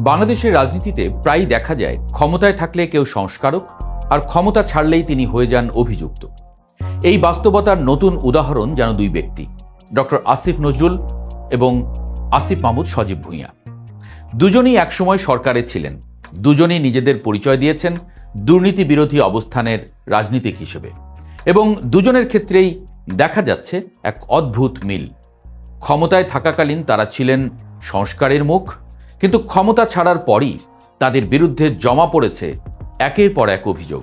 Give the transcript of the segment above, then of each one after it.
বাংলাদেশের রাজনীতিতে প্রায়ই দেখা যায় ক্ষমতায় থাকলে কেউ সংস্কারক আর ক্ষমতা ছাড়লেই তিনি হয়ে যান অভিযুক্ত। এই বাস্তবতার নতুন উদাহরণ যেন দুই ব্যক্তি, ডক্টর আসিফ নজরুল এবং আসিফ মাহমুদ সজীব ভুঁইয়া। দুজনই একসময় সরকারে ছিলেন, দুজনই নিজেদের পরিচয় দিয়েছেন দুর্নীতি বিরোধী অবস্থানের রাজনীতিক হিসেবে, এবং দুজনের ক্ষেত্রেই দেখা যাচ্ছে এক অদ্ভুত মিল। ক্ষমতায় থাকাকালীন তারা ছিলেন সংস্কারের মুখ, কিন্তু ক্ষমতা ছাড়ার পরই তাদের বিরুদ্ধে জমা পড়েছে একের পর এক অভিযোগ।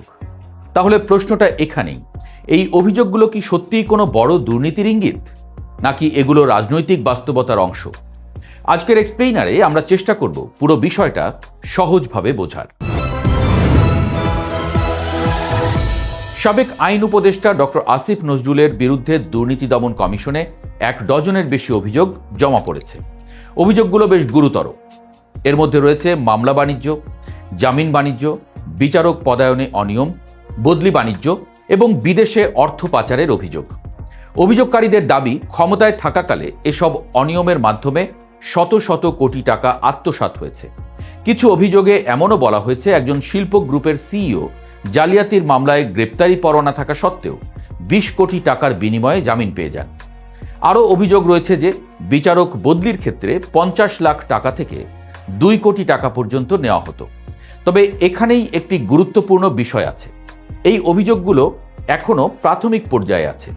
তাহলে প্রশ্নটা এখানেই, এই অভিযোগগুলো কি সত্যিই কোনো বড় দুর্নীতির ইঙ্গিত, নাকি এগুলো রাজনৈতিক বাস্তবতার অংশ? আজকের এক্সপ্লেইনারে আমরা চেষ্টা করব পুরো বিষয়টা সহজভাবে বোঝার। সাবেক আইন উপদেষ্টা ডক্টর আসিফ নজরুলের বিরুদ্ধে দুর্নীতি দমন কমিশনে 1 ডজনের বেশি অভিযোগ জমা পড়েছে। অভিযোগগুলো বেশ গুরুতর। এর মধ্যে রয়েছে মামলা বাণিজ্য, জামিন বাণিজ্য, বিচারক পদায়নে অনিয়ম, বদলি বাণিজ্য এবং বিদেশে অর্থ পাচারের অভিযোগ। অভিযোগকারীদের দাবি, ক্ষমতায় থাকাকালে এসব অনিয়মের মাধ্যমে শত শত কোটি টাকা আত্মসাৎ হয়েছে। কিছু অভিযোগে এমনও বলা হয়েছে একজন শিল্প গ্রুপের সিইও জালিয়াতির মামলায় গ্রেপ্তারি পরোয়ানা থাকা সত্ত্বেও 20 কোটি টাকার বিনিময়ে জামিন পেয়ে যান। আরও অভিযোগ রয়েছে যে বিচারক বদলির ক্ষেত্রে 50 লাখ টাকা থেকে 2 কোটি টাকা পর্যন্ত নেওয়া হতো। তবে এখানেই একটি গুরুত্বপূর্ণ বিষয় আছে, এই অভিযোগগুলো এখনও প্রাথমিক পর্যায়ে আছে।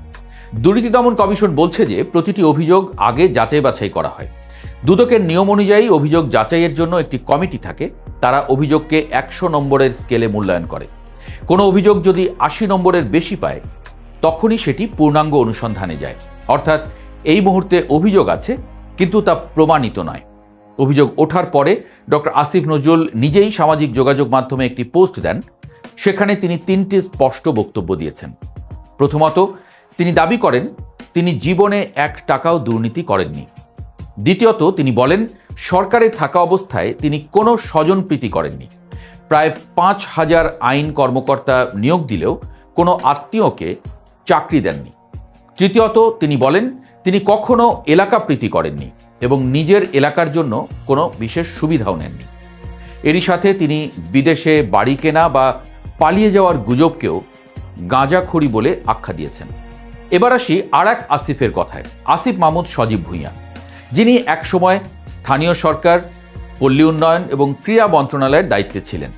দুর্নীতি দমন কমিশন বলছে যে প্রতিটি অভিযোগ আগে যাচাই বাছাই করা হয়। দুদকের নিয়ম অনুযায়ী অভিযোগ যাচাইয়ের জন্য একটি কমিটি থাকে, তারা অভিযোগকে 100 নম্বরের স্কেলে মূল্যায়ন করে। কোনো অভিযোগ যদি 80 নম্বরের বেশি পায় তখনই সেটি পূর্ণাঙ্গ অনুসন্ধানে যায়। অর্থাৎ এই মুহূর্তে অভিযোগ আছে, কিন্তু তা প্রমাণিত নয়। অভিযোগ ওঠার পরে ডক্টর আসিফ নজরুল নিজেই সামাজিক যোগাযোগ মাধ্যমে একটি পোস্ট দেন। সেখানে তিনি 3টি স্পষ্ট বক্তব্য দিয়েছেন। প্রথমত, তিনি দাবি করেন তিনি জীবনে 1 টাকাও দুর্নীতি করেননি। দ্বিতীয়ত, তিনি বলেন সরকারে থাকা অবস্থায় তিনি কোনো স্বজনপ্রীতি করেননি। প্রায় 5000 আইন কর্মকর্তা নিয়োগ দিলেও কোনো আত্মীয়কে চাকরি দেননি। তৃতীয়ত, তিনি বলেন তিনি কখনো এলাকা প্রীতি করেননি এবং নিজের এলাকার জন্য কোনো বিশেষ সুবিধাও নেননি। এরই সাথে তিনি বিদেশে বাড়ি কেনা বা পালিয়ে যাওয়ার গুজবকেও গাঁজাখড়ি বলে আখ্যা দিয়েছেন। এবার আসি আর এক আসিফের কথায়, আসিফ মাহমুদ সজীব ভুঁইয়া, যিনি একসময় স্থানীয় সরকার, পল্লী উন্নয়ন এবং ক্রীড়া মন্ত্রণালয়ের দায়িত্বে ছিলেন।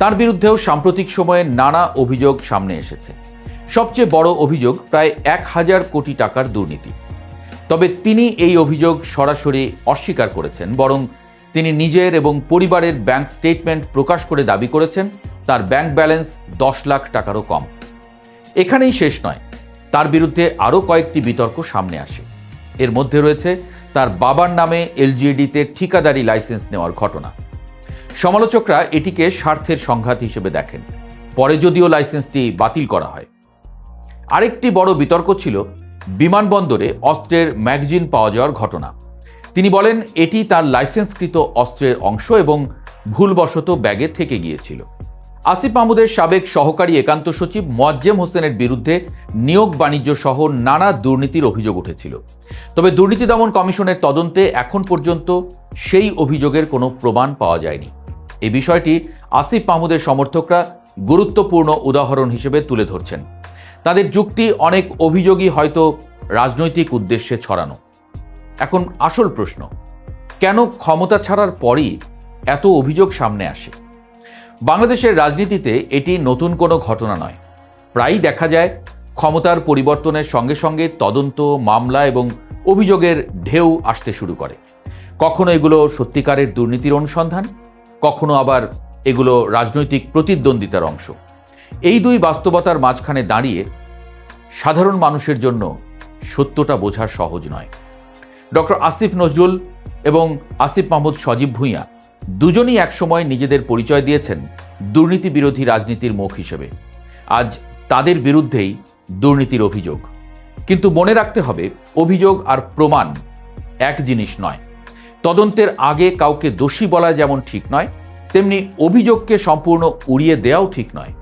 তার বিরুদ্ধেও সাম্প্রতিক সময়ে নানা অভিযোগ সামনে এসেছে। সবচেয়ে বড় অভিযোগ প্রায় 1000 কোটি টাকার দুর্নীতি। তবে তিনি এই অভিযোগ সরাসরি অস্বীকার করেছেন, বরং তিনি নিজের এবং পরিবারের ব্যাংক স্টেটমেন্ট প্রকাশ করে দাবি করেছেন তার ব্যাংক ব্যালেন্স 10 লাখ টাকারও কম। এখানেই শেষ নয়, তার বিরুদ্ধে আরও কয়েকটি বিতর্ক সামনে আসে। এর মধ্যে রয়েছে তার বাবার নামে এলজিইডিতে ঠিকাদারি লাইসেন্স নেওয়ার ঘটনা। সমালোচকরা এটিকে স্বার্থের সংঘাত হিসেবে দেখেন, পরে যদিও লাইসেন্সটি বাতিল করা হয়। আরেকটি বড় বিতর্ক ছিল বিমানবন্দরে অস্ত্রের ম্যাগাজিন পাওয়া যাওয়ার ঘটনা। তিনি বলেন এটি তার লাইসেন্সকৃত অস্ত্রের অংশ এবং ভুলবশত ব্যাগে থেকে গিয়েছিল। আসিফ মাহমুদের সাবেক সহকারী একান্ত সচিব মোয়াজ্জেম হোসেনের বিরুদ্ধে নিয়োগ বাণিজ্য সহ নানা দুর্নীতির অভিযোগ উঠেছিল। তবে দুর্নীতি দমন কমিশনের তদন্তে এখন পর্যন্ত সেই অভিযোগের কোনো প্রমাণ পাওয়া যায়নি। এই বিষয়টি আসিফ মাহমুদের সমর্থকরা গুরুত্বপূর্ণ উদাহরণ হিসেবে তুলে ধরছেন। তাদের যুক্তি, অনেক অভিযোগই হয়তো রাজনৈতিক উদ্দেশ্যে ছড়ানো। এখন আসল প্রশ্ন, কেন ক্ষমতা ছাড়ার পরই এত অভিযোগ সামনে আসে? বাংলাদেশের রাজনীতিতে এটি নতুন কোনো ঘটনা নয়। প্রায়ই দেখা যায় ক্ষমতার পরিবর্তনের সঙ্গে সঙ্গে তদন্ত, মামলা এবং অভিযোগের ঢেউ আসতে শুরু করে। কখনো এগুলো সত্যিকারের দুর্নীতির অনুসন্ধান, কখনো আবার এগুলো রাজনৈতিক প্রতিদ্বন্দ্বিতার অংশ। এই দুই বাস্তবতার মাঝখানে দাঁড়িয়ে সাধারণ মানুষের জন্য সত্যটা বোঝা সহজ নয়। ডক্টর আসিফ নজরুল এবং আসিফ মাহমুদ সজীব ভুঁইয়া দুজনই একসময় নিজেদের পরিচয় দিয়েছেন দুর্নীতি বিরোধী রাজনীতির মুখ হিসেবে। আজ তাদের বিরুদ্ধেই দুর্নীতির অভিযোগ। কিন্তু মনে রাখতে হবে, অভিযোগ আর প্রমাণ এক জিনিস নয়। তদন্তের আগে কাউকে দোষী বলা যেমন ঠিক নয়, তেমনি অভিযোগকে সম্পূর্ণ উড়িয়ে দেওয়াও ঠিক নয়।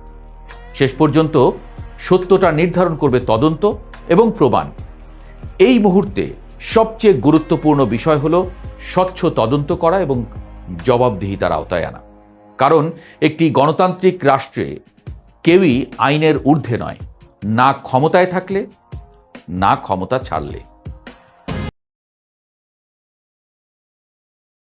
শেষ পর্যন্ত সত্যটা নির্ধারণ করবে তদন্ত এবং প্রমাণ। এই মুহূর্তে সবচেয়ে গুরুত্বপূর্ণ বিষয় হলো স্বচ্ছ তদন্ত করা এবং জবাবদিহিতার আওতায় আনা। কারণ একটি গণতান্ত্রিক রাষ্ট্রে কেউই আইনের ঊর্ধ্বে নয়, না ক্ষমতায় থাকলে না ক্ষমতা ছাড়লে।